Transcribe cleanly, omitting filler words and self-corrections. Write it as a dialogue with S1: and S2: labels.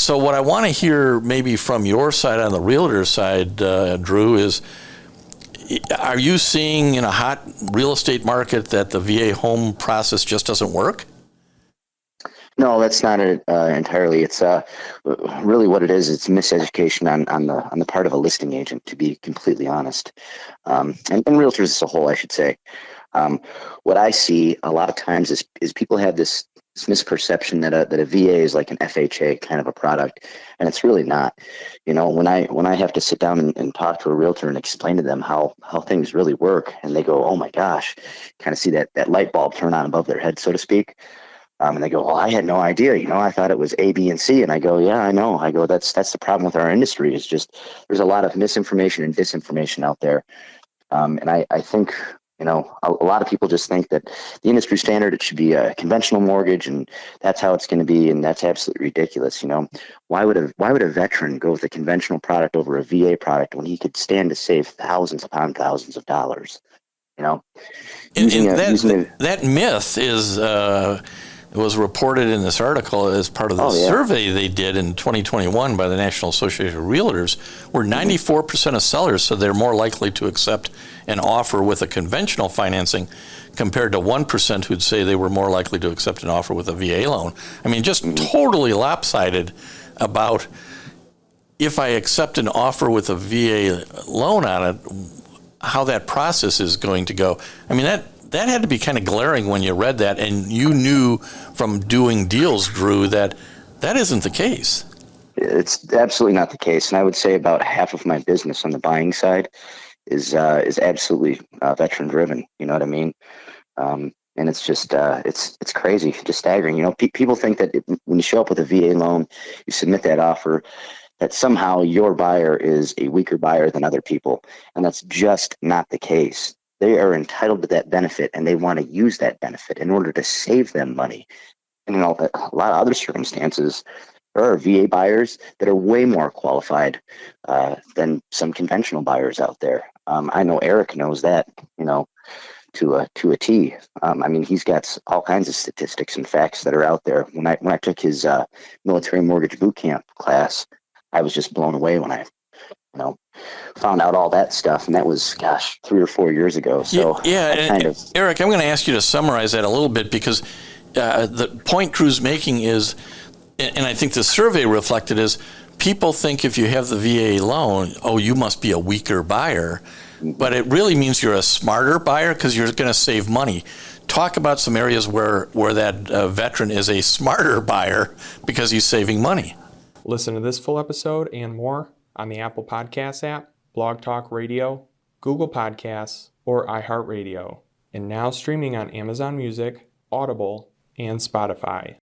S1: So what I want to hear maybe from your side on the realtor side, Drew, is are you seeing in a hot real estate market that the VA home process just doesn't work?
S2: No, that's not it entirely. It's really what it is. It's miseducation on the part of a listing agent, to be completely honest, and realtors as a whole, I should say. What I see a lot of times is people have this misperception that a VA is like an FHA kind of a product, and it's really not. You know, when I have to sit down and talk to a realtor and explain to them how things really work, and they go, "Oh my gosh," kind of see that light bulb turn on above their head, so to speak. And they go, "Well, I had no idea. You know, I thought it was A, B, and C." And I go, "Yeah, I know." I go, "That's the problem with our industry. Is just there's a lot of misinformation and disinformation out there." And I think, you know, a lot of people just think that the industry standard, it should be a conventional mortgage, and that's how it's going to be, and that's absolutely ridiculous. You know, why would a veteran go with a conventional product over a VA product when he could stand to save thousands upon thousands of dollars? You know,
S1: that myth is. It was reported in this article as part of the survey they did in 2021 by the National Association of Realtors, where 94% of sellers said they're more likely to accept an offer with a conventional financing compared to 1% who'd say they were more likely to accept an offer with a VA loan. I mean, just totally lopsided about if I accept an offer with a VA loan on it, how that process is going to go. I mean, that had to be kind of glaring when you read that, and you knew from doing deals, Drew, that isn't the case.
S2: It's absolutely not the case, and I would say about half of my business on the buying side is absolutely veteran driven. You know what I mean? And it's just it's crazy, just staggering. You know, people think that when you show up with a VA loan, you submit that offer, that somehow your buyer is a weaker buyer than other people, and that's just not the case. They are entitled to that benefit, and they want to use that benefit in order to save them money. And in a lot of other circumstances, there are VA buyers that are way more qualified than some conventional buyers out there. I know Eric knows that, you know, to a T. I mean, he's got all kinds of statistics and facts that are out there. When I took his military mortgage boot camp class, I was just blown away when I found out all that stuff, and that was, 3 or 4 years ago. So
S1: Eric, I'm going to ask you to summarize that a little bit, because the point Drew's making is, and I think the survey reflected, is people think if you have the VA loan, oh, you must be a weaker buyer, but it really means you're a smarter buyer because you're going to save money. Talk about some areas where that veteran is a smarter buyer because he's saving money.
S3: Listen to this full episode and more on the Apple Podcasts app, Blog Talk Radio, Google Podcasts, or iHeartRadio. And now streaming on Amazon Music, Audible, and Spotify.